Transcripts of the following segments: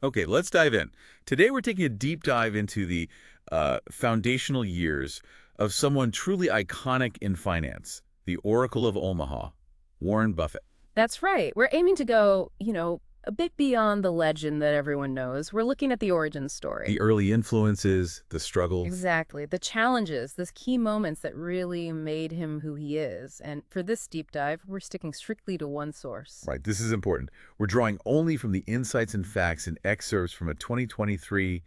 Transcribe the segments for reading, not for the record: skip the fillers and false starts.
Okay, let's dive in. Today we're taking a deep dive into the foundational years of someone truly iconic in finance, the Oracle of Omaha, Warren Buffett. That's right. We're aiming to go, a bit beyond the legend that everyone knows. We're looking at the origin story. The early influences, the struggles. Exactly. The challenges, those key moments that really made him who he is. And for this deep dive, we're sticking strictly to one source. Right, this is important. We're drawing only from the insights and facts and excerpts from a 2023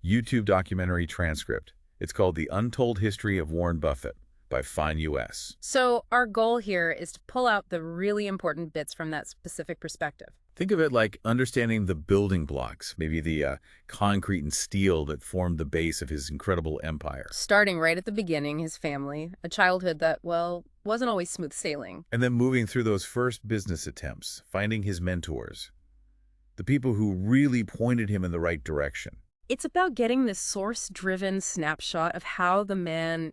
YouTube documentary transcript. It's called The Untold History of Warren Buffett by Fine US. So our goal here is to pull out the really important bits from that specific perspective. Think of it like understanding the building blocks, maybe the concrete and steel that formed the base of his incredible empire. Starting right at the beginning, his family, a childhood that, well, wasn't always smooth sailing. And then moving through those first business attempts, finding his mentors, the people who really pointed him in the right direction. It's about getting this source-driven snapshot of how the man,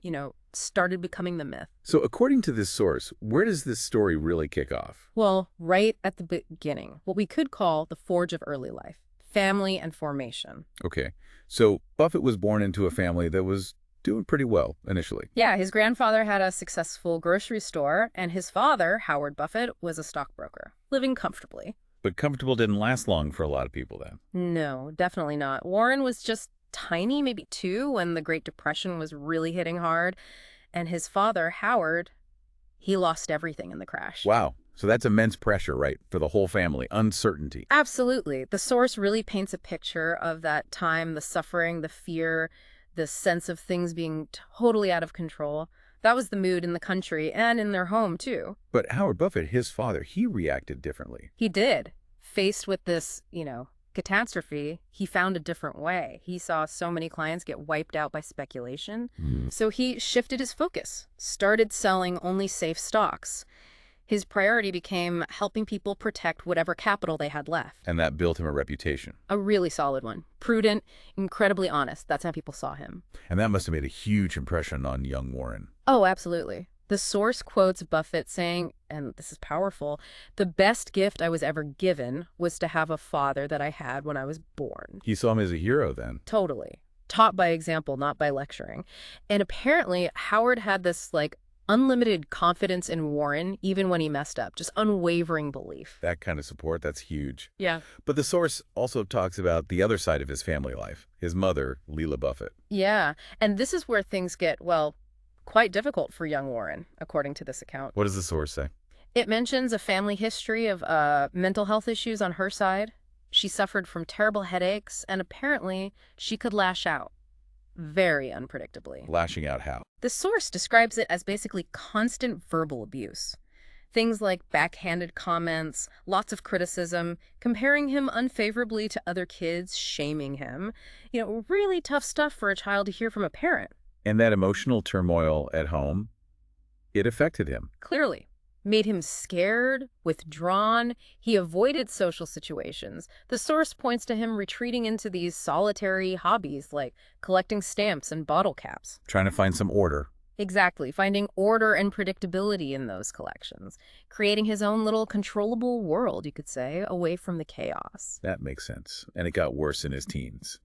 started becoming the myth. So according to this source, where does this story really kick off? Well, right at the beginning, what we could call the forge of early life, family and formation. Okay, so Buffett was born into a family that was doing pretty well initially. Yeah, his grandfather had a successful grocery store, and his father, Howard Buffett, was a stockbroker, living comfortably. But comfortable didn't last long for a lot of people then. No, definitely not. Warren was just tiny, maybe 2, when the Great Depression was really hitting hard. And his father, Howard, he lost everything in the crash. Wow, so that's immense pressure, right, for the whole family, uncertainty. Absolutely. The source really paints a picture of that time, the suffering, the fear, the sense of things being totally out of control. That was the mood in the country and in their home, too. But Howard Buffett, his father, he reacted differently. He did. Faced with this, catastrophe, he found a different way. He saw so many clients get wiped out by speculation. So he shifted his focus, started selling only safe stocks. His priority became helping people protect whatever capital they had left. And that built him a reputation. A really solid one. Prudent, incredibly honest. That's how people saw him. And that must have made a huge impression on young Warren. Oh, absolutely. The source quotes Buffett saying, and this is powerful, "The best gift I was ever given was to have a father that I had when I was born." He saw him as a hero then. Totally. Taught by example, not by lecturing. And apparently, Howard had this, unlimited confidence in Warren, even when he messed up. Just unwavering belief. That kind of support, that's huge. Yeah. But the source also talks about the other side of his family life, his mother, Leela Buffett. Yeah. And this is where things get, quite difficult for young Warren, according to this account. What does the source say? It mentions a family history of mental health issues on her side. She suffered from terrible headaches, and apparently she could lash out very unpredictably. Lashing out how? The source describes it as basically constant verbal abuse. Things like backhanded comments, lots of criticism, comparing him unfavorably to other kids, shaming him. Really tough stuff for a child to hear from a parent. And that emotional turmoil at home, it affected him. Clearly. Made him scared, withdrawn. He avoided social situations. The source points to him retreating into these solitary hobbies like collecting stamps and bottle caps. Trying to find some order. Exactly, finding order and predictability in those collections. Creating his own little controllable world, you could say, away from the chaos. That makes sense. And it got worse in his teens,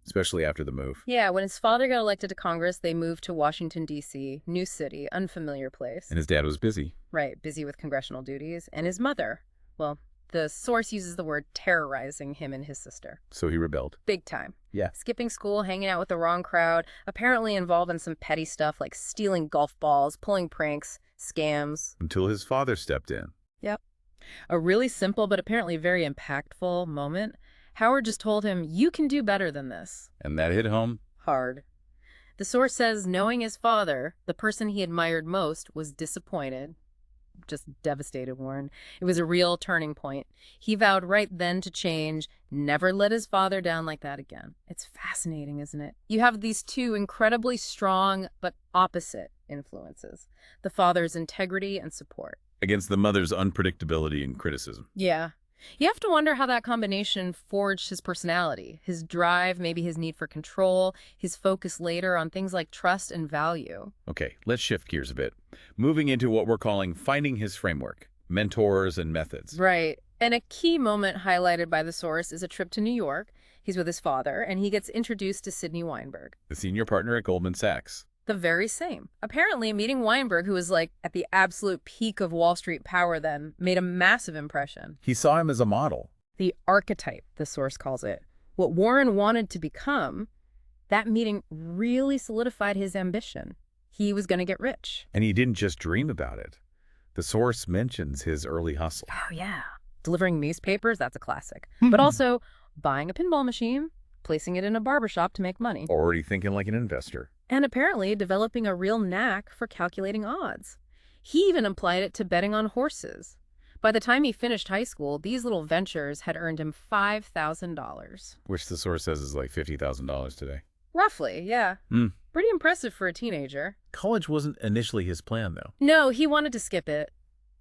especially after the move. Yeah, when his father got elected to Congress, they moved to Washington, D.C., new city, unfamiliar place. And his dad was busy. Right, busy with congressional duties. And his mother, well, the source uses the word terrorizing him and his sister. So he rebelled. Big time. Yeah. Skipping school, hanging out with the wrong crowd, apparently involved in some petty stuff like stealing golf balls, pulling pranks, scams. Until his father stepped in. Yep. A really simple but apparently very impactful moment. Howard just told him, "You can do better than this." And that hit home? Hard. The source says knowing his father, the person he admired most, was disappointed. Just devastated Warren. It was a real turning point. He vowed right then to change, never let his father down like that again. It's fascinating, isn't it? You have these two incredibly strong but opposite influences. The father's integrity and support. Against the mother's unpredictability and criticism. Yeah. You have to wonder how that combination forged his personality, his drive, maybe his need for control, his focus later on things like trust and value. Okay, let's shift gears a bit. Moving into what we're calling finding his framework, mentors and methods. Right. And a key moment highlighted by the source is a trip to New York. He's with his father, and he gets introduced to Sidney Weinberg. The senior partner at Goldman Sachs. The very same. Apparently, meeting Weinberg, who was like at the absolute peak of Wall Street power then, made a massive impression. He saw him as a model. The archetype, the source calls it. What Warren wanted to become, that meeting really solidified his ambition. He was going to get rich. And he didn't just dream about it. The source mentions his early hustle. Oh, yeah. Delivering newspapers, that's a classic. But also buying a pinball machine, placing it in a barbershop to make money. Already thinking like an investor. And apparently developing a real knack for calculating odds. He even applied it to betting on horses. By the time he finished high school, these little ventures had earned him $5,000. Which the source says is like $50,000 today. Roughly, yeah. Pretty impressive for a teenager. College wasn't initially his plan, though. No, he wanted to skip it,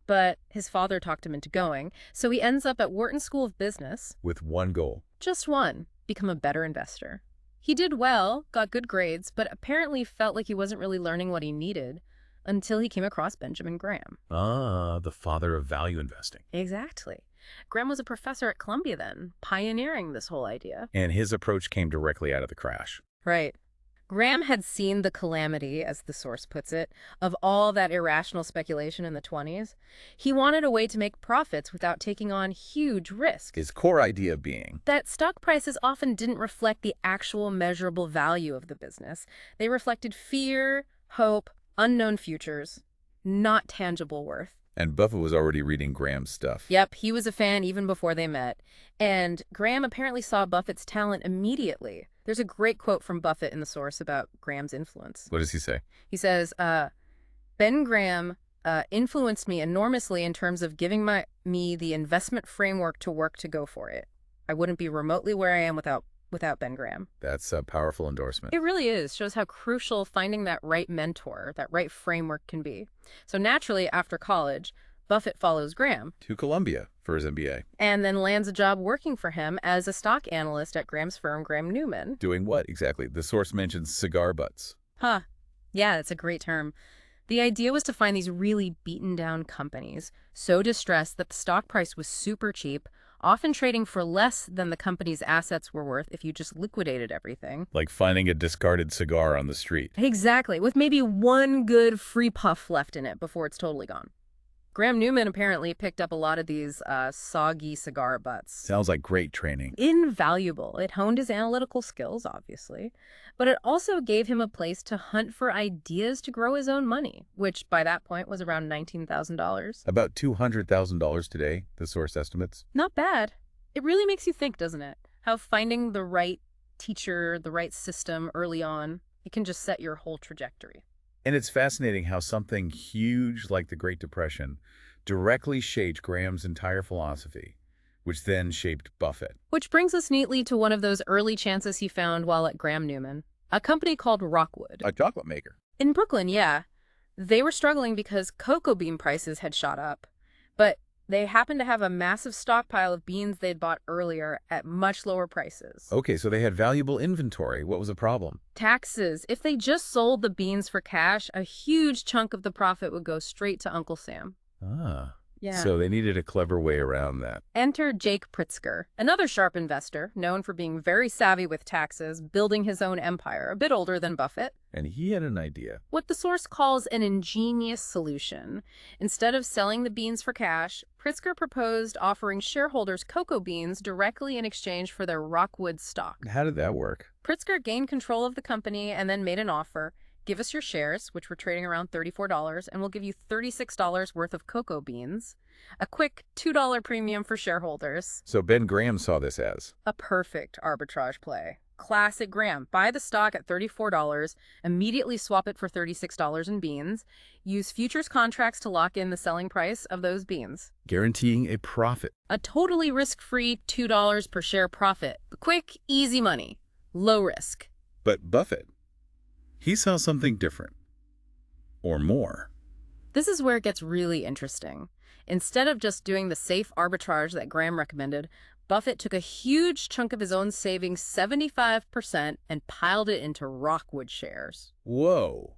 but his father talked him into going. So he ends up at Wharton School of Business. With one goal. Just one, become a better investor. He did well, got good grades, but apparently felt like he wasn't really learning what he needed until he came across Benjamin Graham. Ah, the father of value investing. Exactly. Graham was a professor at Columbia then, pioneering this whole idea. And his approach came directly out of the crash. Right. Graham had seen the calamity, as the source puts it, of all that irrational speculation in the 20s. He wanted a way to make profits without taking on huge risks. His core idea being That stock prices often didn't reflect the actual measurable value of the business. They reflected fear, hope, unknown futures, not tangible worth. And Buffett was already reading Graham's stuff. Yep, he was a fan even before they met. And Graham apparently saw Buffett's talent immediately. There's a great quote from Buffett in the source about Graham's influence. What does he say? He says, Ben Graham influenced me enormously in terms of giving me the investment framework to work to go for it. I wouldn't be remotely where I am without Ben Graham. That's a powerful endorsement. It really is. Shows how crucial finding that right mentor, that right framework can be. So naturally, after college, Buffett follows Graham. To Columbia for his MBA. And then lands a job working for him as a stock analyst at Graham's firm, Graham Newman. Doing what exactly? The source mentions cigar butts. Huh. Yeah, that's a great term. The idea was to find these really beaten down companies, so distressed that the stock price was super cheap, often trading for less than the company's assets were worth if you just liquidated everything. Like finding a discarded cigar on the street. Exactly, with maybe one good free puff left in it before it's totally gone. Graham Newman apparently picked up a lot of these soggy cigar butts. Sounds like great training. Invaluable. It honed his analytical skills, obviously, but it also gave him a place to hunt for ideas to grow his own money, which by that point was around $19,000. About $200,000 today, the source estimates. Not bad. It really makes you think, doesn't it? How finding the right teacher, the right system early on, it can just set your whole trajectory. And it's fascinating how something huge like the Great Depression directly shaped Graham's entire philosophy, which then shaped Buffett. Which brings us neatly to one of those early chances he found while at Graham Newman, a company called Rockwood. A chocolate maker. In Brooklyn, yeah. They were struggling because cocoa bean prices had shot up, but they happened to have a massive stockpile of beans they'd bought earlier at much lower prices. Okay, so they had valuable inventory. What was the problem? Taxes. If they just sold the beans for cash, a huge chunk of the profit would go straight to Uncle Sam. Ah. Yeah. So they needed a clever way around that. Enter Jake Pritzker, another sharp investor, known for being very savvy with taxes, building his own empire, a bit older than Buffett. And he had an idea. What the source calls an ingenious solution. Instead of selling the beans for cash, Pritzker proposed offering shareholders cocoa beans directly in exchange for their Rockwood stock. How did that work? Pritzker gained control of the company and then made an offer. Give us your shares, which were trading around $34, and we'll give you $36 worth of cocoa beans. A quick $2 premium for shareholders. So Ben Graham saw this as a perfect arbitrage play. Classic Graham. Buy the stock at $34, immediately swap it for $36 in beans, use futures contracts to lock in the selling price of those beans. guaranteeing a profit. A totally risk-free $2 per share profit. Quick, easy money. Low risk. But Buffett, he saw something different. Or more. This is where it gets really interesting. Instead of just doing the safe arbitrage that Graham recommended, Buffett took a huge chunk of his own savings, 75%, and piled it into Rockwood shares. Whoa.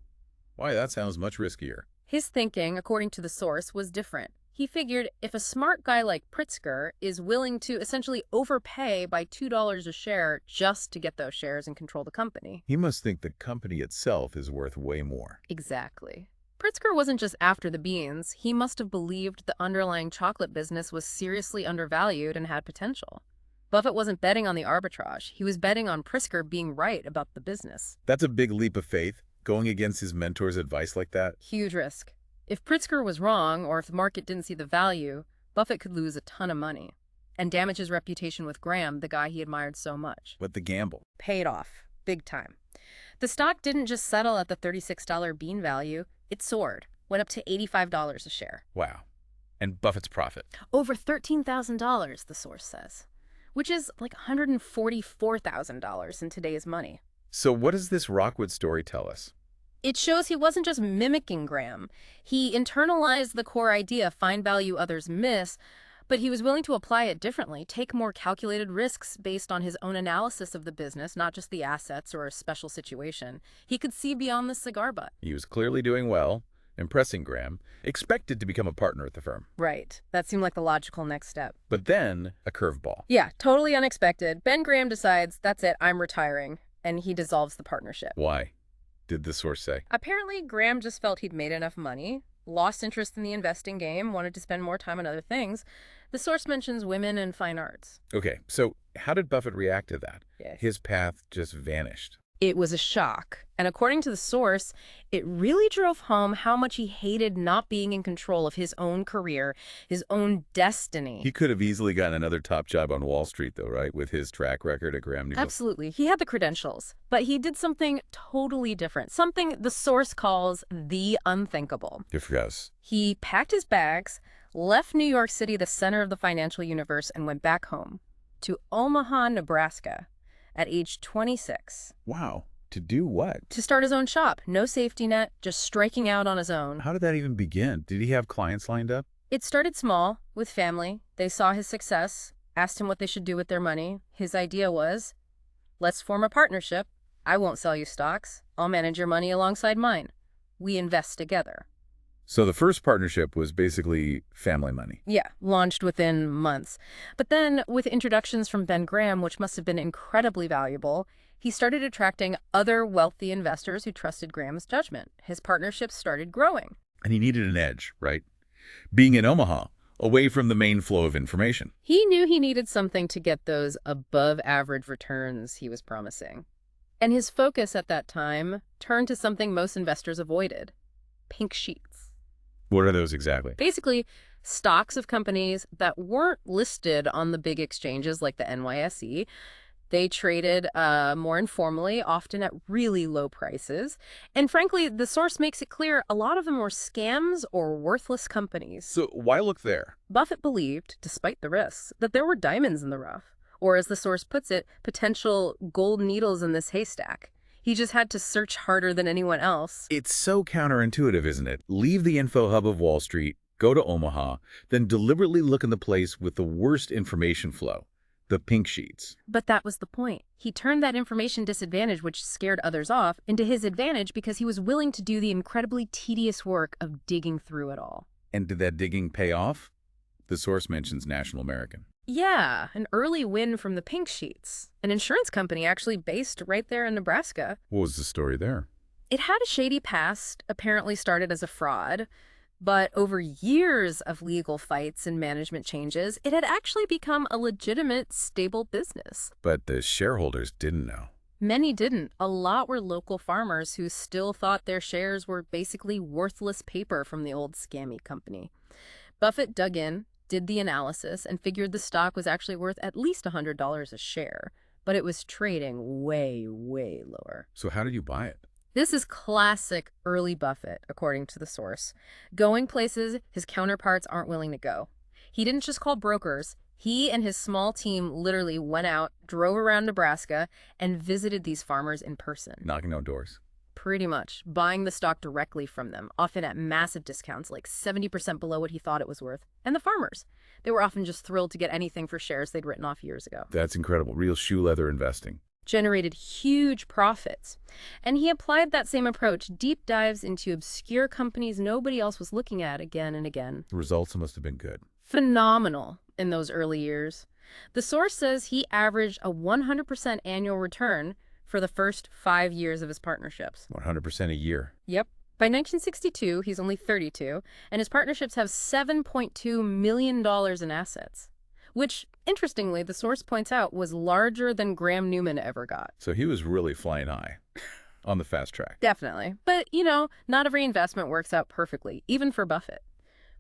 Why, that sounds much riskier. His thinking, according to the source, was different. He figured if a smart guy like Pritzker is willing to essentially overpay by $2 a share just to get those shares and control the company. He must think the company itself is worth way more. Exactly. Pritzker wasn't just after the beans. He must have believed the underlying chocolate business was seriously undervalued and had potential. Buffett wasn't betting on the arbitrage. He was betting on Pritzker being right about the business. That's a big leap of faith, going against his mentor's advice like that. Huge risk. If Pritzker was wrong, or if the market didn't see the value, Buffett could lose a ton of money and damage his reputation with Graham, the guy he admired so much. But the gamble Paid off. Big time. The stock didn't just settle at the $36 bean value. It soared. Went up to $85 a share. Wow. And Buffett's profit. Over $13,000, the source says, which is like $144,000 in today's money. So what does this Rockwood story tell us? It shows he wasn't just mimicking Graham. He internalized the core idea, find value others miss, but he was willing to apply it differently, take more calculated risks based on his own analysis of the business, not just the assets or a special situation. He could see beyond the cigar butt. He was clearly doing well, impressing Graham, expected to become a partner at the firm. Right. That seemed like the logical next step. But then, a curveball. Yeah, totally unexpected. Ben Graham decides, that's it, I'm retiring, and he dissolves the partnership. Why? Did the source say? Apparently, Graham just felt he'd made enough money, lost interest in the investing game, wanted to spend more time on other things. The source mentions women and fine arts. Okay, so how did Buffett react to that? Yes. His path just vanished. It was a shock. And according to the source, it really drove home how much he hated not being in control of his own career, his own destiny. He could have easily gotten another top job on Wall Street, though, right? With his track record at Graham Newell. Absolutely. He had the credentials. But he did something totally different, something the source calls the unthinkable. Yes. He packed his bags, left New York City, the center of the financial universe, and went back home to Omaha, Nebraska, at age 26. Wow. To do what? To start his own shop. No safety net, just striking out on his own. How did that even begin? Did he have clients lined up? It started small, with family. They saw his success, asked him what they should do with their money. His idea was, let's form a partnership. I won't sell you stocks. I'll manage your money alongside mine. We invest together. So the first partnership was basically family money. Yeah, launched within months. But then, with introductions from Ben Graham, which must have been incredibly valuable, he started attracting other wealthy investors who trusted Graham's judgment. His partnerships started growing. And he needed an edge, right? Being in Omaha, away from the main flow of information. He knew he needed something to get those above-average returns he was promising. And his focus at that time turned to something most investors avoided: pink sheets. What are those exactly? Basically, stocks of companies that weren't listed on the big exchanges like the NYSE. They traded more informally, often at really low prices. And frankly, the source makes it clear a lot of them were scams or worthless companies. So why look there? Buffett believed, despite the risks, that there were diamonds in the rough. Or as the source puts it, potential gold needles in this haystack. He just had to search harder than anyone else. It's so counterintuitive, isn't it? Leave the info hub of Wall Street, go to Omaha, then deliberately look in the place with the worst information flow, the pink sheets. But that was the point. He turned that information disadvantage, which scared others off, into his advantage because he was willing to do the incredibly tedious work of digging through it all. And did that digging pay off? The source mentions National American. Yeah, an early win from the pink sheets. An insurance company actually based right there in Nebraska. What was the story there? It had a shady past, apparently started as a fraud, but over years of legal fights and management changes, it had actually become a legitimate, stable business. But the shareholders didn't know. Many didn't. A lot were local farmers who still thought their shares were basically worthless paper from the old scammy company. Buffett dug in, did the analysis, and figured the stock was actually worth at least $100 a share, but it was trading way, way lower. So how did you buy it? This is classic early Buffett, according to the source. Going places his counterparts aren't willing to go. He didn't just call brokers. He and his small team literally went out, drove around Nebraska, and visited these farmers in person. Knocking on doors. Pretty much. Buying the stock directly from them, often at massive discounts, like 70% below what he thought it was worth. And the farmers. They were often just thrilled to get anything for shares they'd written off years ago. That's incredible. Real shoe leather investing. generated huge profits. And he applied that same approach, deep dives into obscure companies nobody else was looking at again and again. The results must have been good. Phenomenal in those early years. The source says he averaged a 100% annual return for the first 5 years of his partnerships. 100% a year. Yep. By 1962, he's only 32, and his partnerships have $7.2 million in assets, which, interestingly, the source points out, was larger than Graham Newman ever got. So he was really flying high on the fast track. Definitely. But, not every investment works out perfectly, even for Buffett.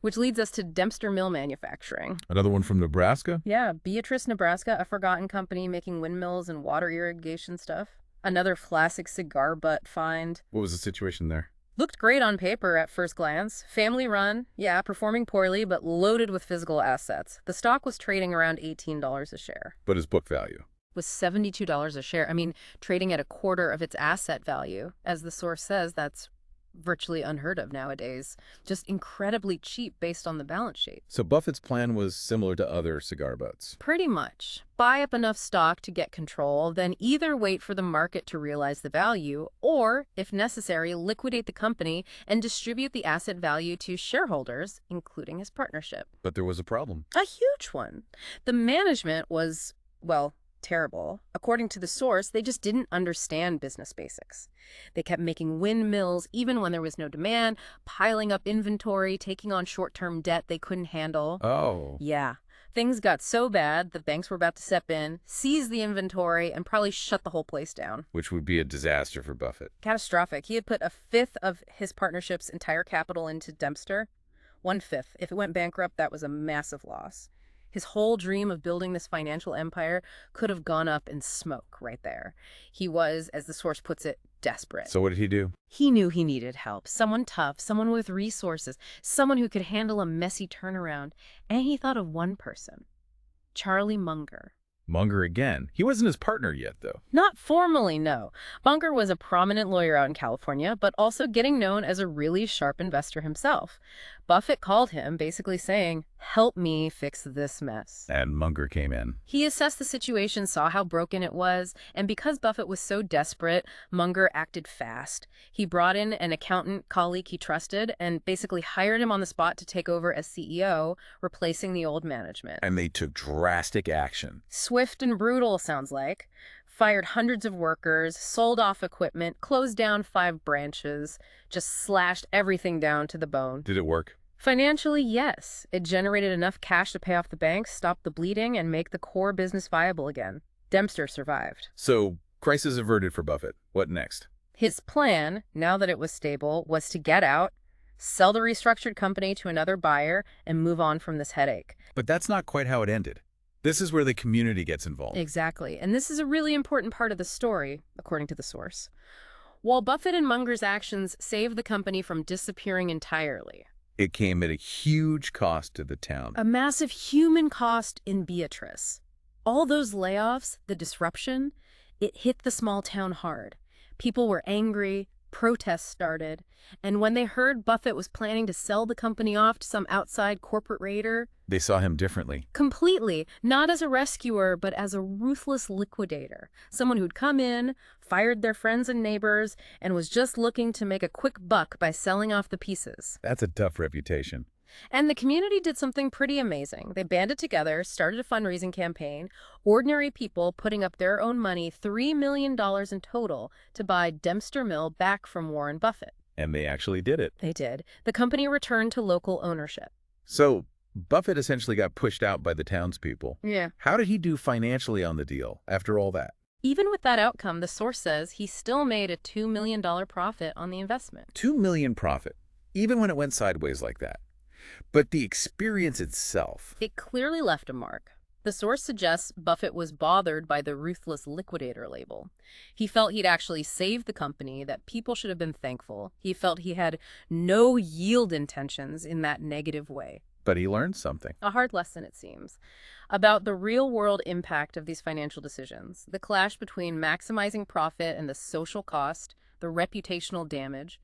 Which leads us to Dempster Mill Manufacturing. Another one from Nebraska? Yeah, Beatrice, Nebraska, a forgotten company making windmills and water irrigation stuff. Another classic cigar butt find. What was the situation there? Looked great on paper at first glance. Family run, yeah, performing poorly, but loaded with physical assets. The stock was trading around $18 a share. But his book value? Was $72 a share. I mean, trading at a quarter of its asset value. As the source says, that's virtually unheard of nowadays. Just incredibly cheap based on the balance sheet. So Buffett's plan was similar to other cigar butts. Pretty much. Buy up enough stock to get control, then either wait for the market to realize the value, or, if necessary, liquidate the company and distribute the asset value to shareholders, including his partnership. But there was a problem. A huge one. The management was, well, terrible. According to the source, they just didn't understand business basics. They kept making windmills even when there was no demand, piling up inventory, taking on short-term debt they couldn't handle. Oh. Yeah. Things got so bad, the banks were about to step in, seize the inventory, and probably shut the whole place down. Which would be a disaster for Buffett. Catastrophic. He had put a fifth of his partnership's entire capital into Dempster. 1/5. If it went bankrupt, that was a massive loss. His whole dream of building this financial empire could have gone up in smoke right there. He was, as the source puts it, desperate. So what did he do? He knew he needed help. Someone tough, someone with resources, someone who could handle a messy turnaround. And he thought of one person, Charlie Munger. Munger again. He wasn't his partner yet, though. Not formally, no. Munger was a prominent lawyer out in California, but also getting known as a really sharp investor himself. Buffett called him, basically saying, "Help me fix this mess." And Munger came in. He assessed the situation, saw how broken it was, and because Buffett was so desperate, Munger acted fast. He brought in an accountant colleague he trusted and basically hired him on the spot to take over as CEO, replacing the old management. And they took drastic action. Swift and brutal, sounds like. Fired hundreds of workers, sold off equipment, closed down 5 branches, just slashed everything down to the bone. Did it work? Financially, yes. It generated enough cash to pay off the banks, stop the bleeding, and make the core business viable again. Dempster survived. So, crisis averted for Buffett. What next? His plan, now that it was stable, was to get out, sell the restructured company to another buyer, and move on from this headache. But that's not quite how it ended. This is where the community gets involved. Exactly. And this is a really important part of the story, according to the source. While Buffett and Munger's actions saved the company from disappearing entirely, it came at a huge cost to the town. a massive human cost in Beatrice. All those layoffs, the disruption, it hit the small town hard. People were angry, protests started, and when they heard Buffett was planning to sell the company off to some outside corporate raider, They saw him differently. completely, not as a rescuer, but as a ruthless liquidator, someone who'd come in, fired their friends and neighbors, and was just looking to make a quick buck by selling off the pieces. That's a tough reputation. And the community did something pretty amazing. They banded together, started a fundraising campaign, ordinary people putting up their own money, $3 million in total, to buy Dempster Mill back from Warren Buffett. And they actually did it. They did. The company returned to local ownership. So, Buffett essentially got pushed out by the townspeople. Yeah. How did he do financially on the deal after all that? Even with that outcome, the source says he still made a $2 million profit on the investment. $2 million profit, even when it went sideways like that. But the experience itself. It clearly left a mark. The source suggests Buffett was bothered by the ruthless liquidator label. He felt he'd actually saved the company, that people should have been thankful. He felt he had no yield intentions in that negative way. But he learned something. A hard lesson, it seems, about the real-world impact of these financial decisions, the clash between maximizing profit and the social cost, the reputational damage.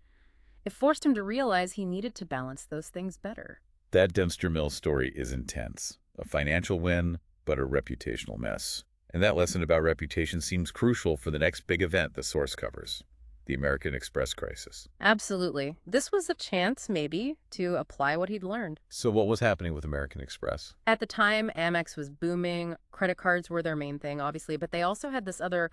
It forced him to realize he needed to balance those things better. That Dempster Mill story is intense. A financial win, but a reputational mess. And that lesson about reputation seems crucial for the next big event the source covers, the American Express crisis. Absolutely. This was a chance, maybe, to apply what he'd learned. So what was happening with American Express? At the time, Amex was booming. Credit cards were their main thing, obviously, but they also had this other,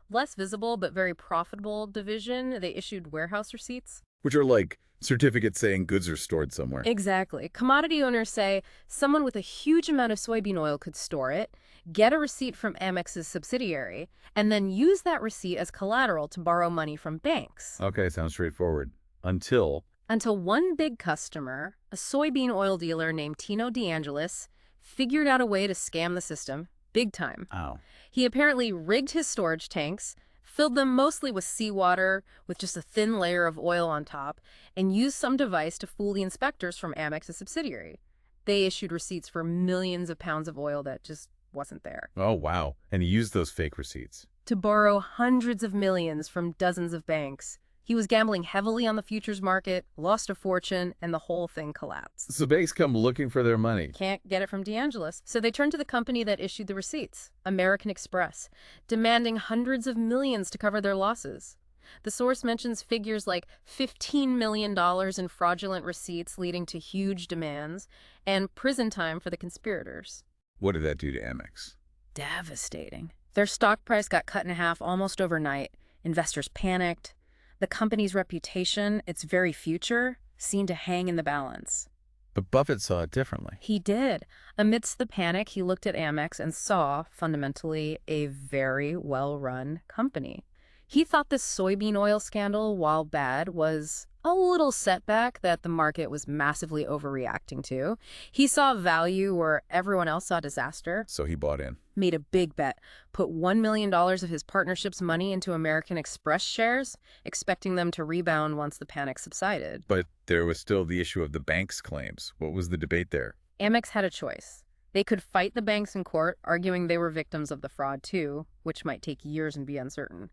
less visible but very profitable division. They issued warehouse receipts. Which are like certificates saying goods are stored somewhere. Exactly. Commodity owners say someone with a huge amount of soybean oil could store it, get a receipt from Amex's subsidiary, and then use that receipt as collateral to borrow money from banks. Okay, sounds straightforward. Until One big customer, a soybean oil dealer named Tino DeAngelis, figured out a way to scam the system, big time. Ow. He apparently rigged his storage tanks, filled them mostly with seawater with just a thin layer of oil on top, and used some device to fool the inspectors from Amex's subsidiary. They issued receipts for millions of pounds of oil that just wasn't there. Oh, wow. And he used those fake receipts. To borrow hundreds of millions from dozens of banks. He was gambling heavily on the futures market, lost a fortune, and the whole thing collapsed. So banks come looking for their money. Can't get it from DeAngelis. So they turned to the company that issued the receipts, American Express, demanding hundreds of millions to cover their losses. The source mentions figures like $15 million in fraudulent receipts leading to huge demands, and prison time for the conspirators. What did that do to Amex? Devastating. Their stock price got cut in half almost overnight. Investors panicked. The company's reputation, its very future, seemed to hang in the balance. But Buffett saw it differently. He did. Amidst the panic, he looked at Amex and saw, fundamentally, a very well-run company. He thought this soybean oil scandal, while bad, was a little setback that the market was massively overreacting to. He saw value where everyone else saw disaster. So he bought in. Made a big bet, put $1 million of his partnership's money into American Express shares, expecting them to rebound once the panic subsided. But there was still the issue of the bank's claims. What was the debate there? Amex had a choice. They could fight the banks in court, arguing they were victims of the fraud too, which might take years and be uncertain.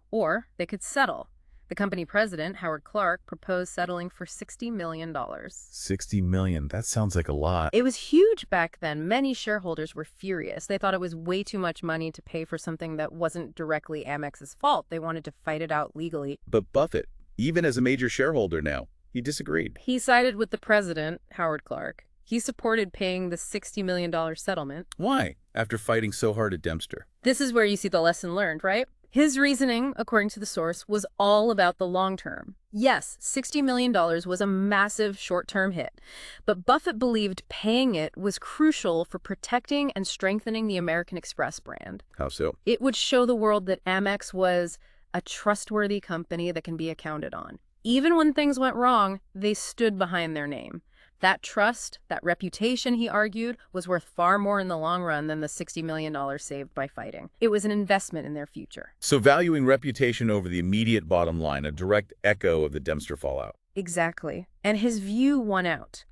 Or they could settle. The company president, Howard Clark, proposed settling for $60 million. $60 million. That sounds like a lot. It was huge back then. Many shareholders were furious. They thought it was way too much money to pay for something that wasn't directly Amex's fault. They wanted to fight it out legally. But Buffett, even as a major shareholder now, he disagreed. He sided with the president, Howard Clark. He supported paying the $60 million settlement. Why? After fighting so hard at Dempster. This is where you see the lesson learned, right? His reasoning, according to the source, was all about the long term. Yes, $60 million was a massive short-term hit, but Buffett believed paying it was crucial for protecting and strengthening the American Express brand. How so? It would show the world that Amex was a trustworthy company that can be accounted on. Even when things went wrong, they stood behind their name. That trust, that reputation, he argued, was worth far more in the long run than the $60 million saved by fighting. It was an investment in their future. So valuing reputation over the immediate bottom line, a direct echo of the Dempster fallout. Exactly. And his view won out.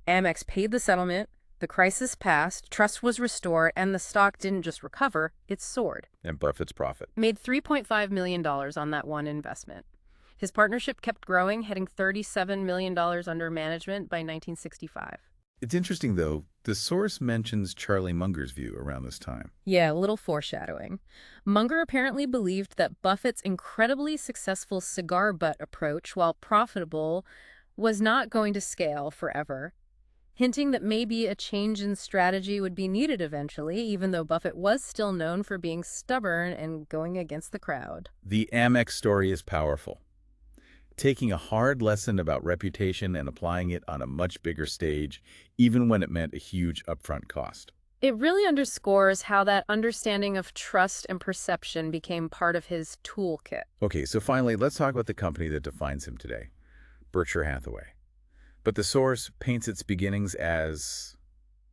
Amex paid the settlement, the crisis passed, trust was restored, and the stock didn't just recover, it soared. And Buffett's profit. Made $3.5 million on that one investment. His partnership kept growing, hitting $37 million under management by 1965. It's interesting, though, the source mentions Charlie Munger's view around this time. Yeah, a little foreshadowing. Munger apparently believed that Buffett's incredibly successful cigar butt approach, while profitable, was not going to scale forever, hinting that maybe a change in strategy would be needed eventually, even though Buffett was still known for being stubborn and going against the crowd. The Amex story is powerful. Taking a hard lesson about reputation and applying it on a much bigger stage, even when it meant a huge upfront cost. It really underscores how that understanding of trust and perception became part of his toolkit. Okay, so finally, let's talk about the company that defines him today, Berkshire Hathaway. But the source paints its beginnings as,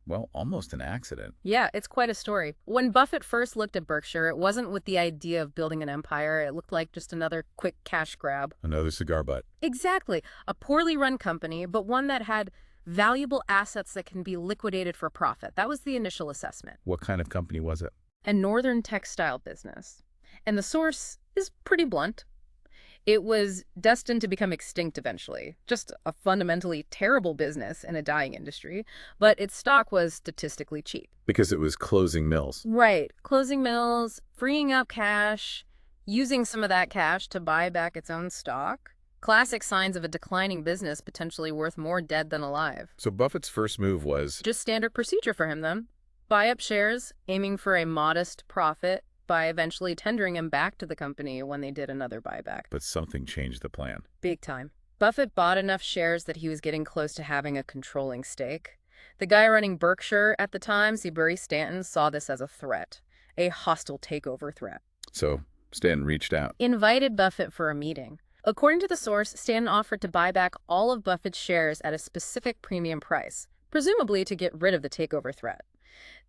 well, almost an accident. Yeah, it's quite a story. When Buffett first looked at Berkshire, it wasn't with the idea of building an empire. It looked like just another quick cash grab. Another cigar butt. Exactly. A poorly run company, but one that had valuable assets that can be liquidated for profit. That was the initial assessment. What kind of company was it? A northern textile business. And the source is pretty blunt. It was destined to become extinct eventually, just a fundamentally terrible business in a dying industry, but its stock was statistically cheap. Because it was closing mills. Right. Closing mills, freeing up cash, using some of that cash to buy back its own stock. Classic signs of a declining business potentially worth more dead than alive. So Buffett's first move was, Just standard procedure for him, then. Buy up shares, aiming for a modest profit by eventually tendering them back to the company when they did another buyback. but something changed the plan. Big time. Buffett bought enough shares that he was getting close to having a controlling stake. The guy running Berkshire at the time, Seabury Stanton, saw this as a threat, a hostile takeover threat. So Stanton reached out. Invited Buffett for a meeting. According to the source, Stanton offered to buy back all of Buffett's shares at a specific premium price, presumably to get rid of the takeover threat.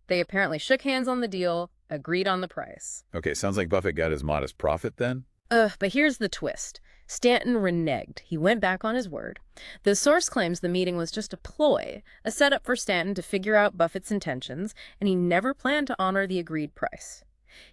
They apparently shook hands on the deal, agreed on the price. Okay, sounds like Buffett got his modest profit then? But here's the twist. Stanton reneged. He went back on his word. The source claims the meeting was just a ploy, a setup for Stanton to figure out Buffett's intentions, and he never planned to honor the agreed price.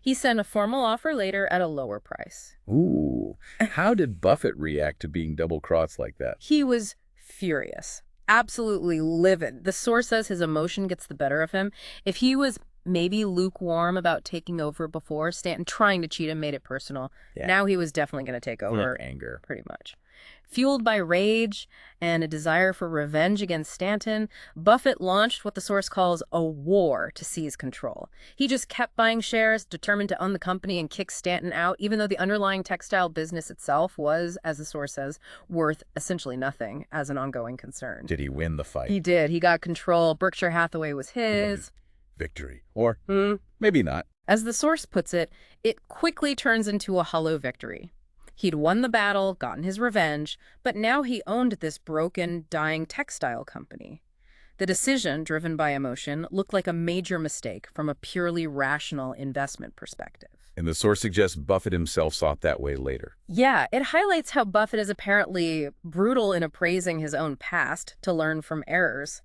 He sent a formal offer later at a lower price. Ooh. How did Buffett react to being double-crossed like that? He was furious, absolutely livid. The source says his emotion gets the better of him. If he was maybe lukewarm about taking over before, Stanton trying to cheat him made it personal. Yeah. Now he was definitely going to take over. Anger. Pretty much. Fueled by rage and a desire for revenge against Stanton, Buffett launched what the source calls a war to seize control. He just kept buying shares, determined to own the company and kick Stanton out, even though the underlying textile business itself was, as the source says, worth essentially nothing as an ongoing concern. Did he win the fight? He did. He got control. Berkshire Hathaway was his. Victory. Or maybe not. As the source puts it, it quickly turns into a hollow victory. He'd won the battle, gotten his revenge, but now he owned this broken, dying textile company. The decision, driven by emotion, looked like a major mistake from a purely rational investment perspective. And the source suggests Buffett himself saw it that way later. Yeah, it highlights how Buffett is apparently brutal in appraising his own past to learn from errors.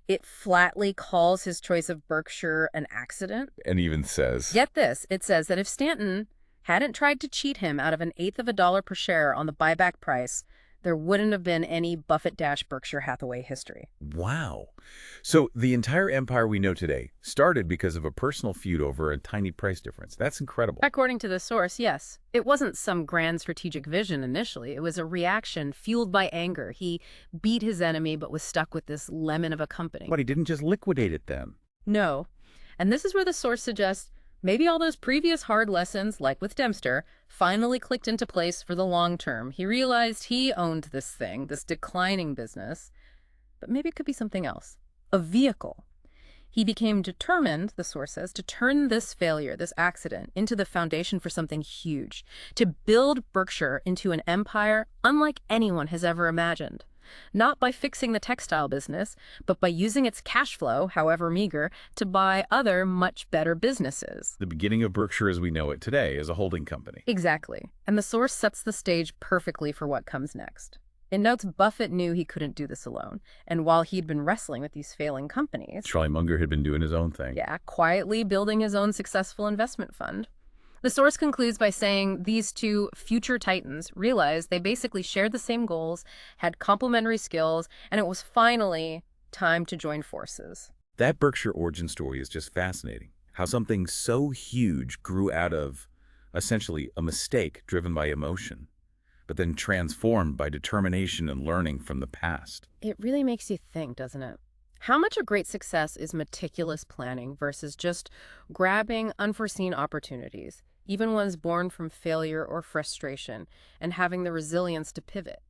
It flatly calls his choice of Berkshire an accident. And even says, Get this, it says that if Stanton hadn't tried to cheat him out of an eighth of a dollar per share on the buyback price, there wouldn't have been any Buffett-Berkshire Hathaway history. wow. So the entire empire we know today started because of a personal feud over a tiny price difference. That's incredible. According to the source, yes. It wasn't some grand strategic vision initially. It was a reaction fueled by anger. He beat his enemy but was stuck with this lemon of a company. But he didn't just liquidate it then. No. And this is where the source suggests maybe all those previous hard lessons, like with Dempster, finally clicked into place for the long term. He realized he owned this thing, this declining business, but maybe it could be something else, a vehicle. He became determined, the source says, to turn this failure, this accident, into the foundation for something huge, to build Berkshire into an empire unlike anyone has ever imagined. Not by fixing the textile business, but by using its cash flow, however meager, to buy other much better businesses. The beginning of Berkshire as we know it today is a holding company. Exactly. And the source sets the stage perfectly for what comes next. It notes Buffett knew he couldn't do this alone. And while he'd been wrestling with these failing companies, Charlie Munger had been doing his own thing. yeah, quietly building his own successful investment fund. The source concludes by saying these two future titans realized they basically shared the same goals, had complementary skills, and it was finally time to join forces. That Berkshire origin story is just fascinating. How something so huge grew out of, essentially, a mistake driven by emotion, but then transformed by determination and learning from the past. It really makes you think, doesn't it? How much of great success is meticulous planning versus just grabbing unforeseen opportunities, even ones born from failure or frustration, and having the resilience to pivot?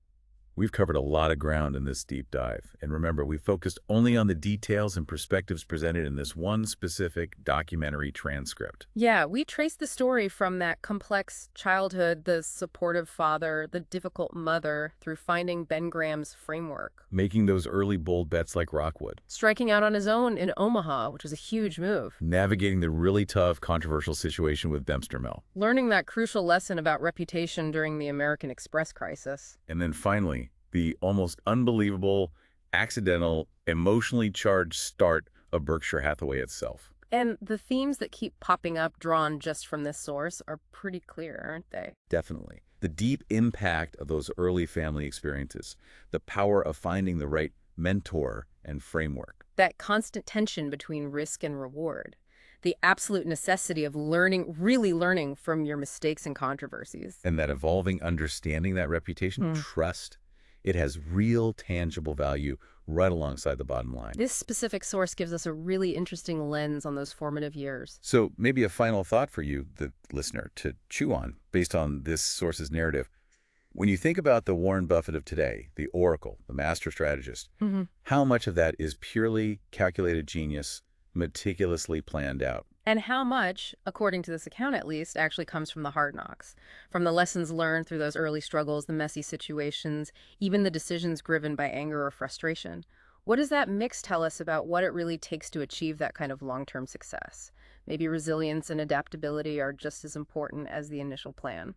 We've covered a lot of ground in this deep dive. And remember, we focused only on the details and perspectives presented in this one specific documentary transcript. Yeah, we traced the story from that complex childhood, the supportive father, the difficult mother, through finding Ben Graham's framework. Making those early bold bets like Rockwood. Striking out on his own in Omaha, which was a huge move. Navigating the really tough, controversial situation with Dempster Mill. Learning that crucial lesson about reputation during the American Express crisis. And then finally, the almost unbelievable, accidental, emotionally charged start of Berkshire Hathaway itself. And the themes that keep popping up drawn just from this source are pretty clear, aren't they? Definitely. The deep impact of those early family experiences, the power of finding the right mentor and framework. That constant tension between risk and reward. The absolute necessity of learning, really learning from your mistakes and controversies. And that evolving understanding, that reputation, trust, it has real tangible value right alongside the bottom line. This specific source gives us a really interesting lens on those formative years. So maybe a final thought for you, the listener, to chew on based on this source's narrative. When you think about the Warren Buffett of today, the oracle, the master strategist, how much of that is purely calculated genius, meticulously planned out? And how much, according to this account at least, actually comes from the hard knocks, from the lessons learned through those early struggles, the messy situations, even the decisions driven by anger or frustration? What does that mix tell us about what it really takes to achieve that kind of long-term success? Maybe resilience and adaptability are just as important as the initial plan.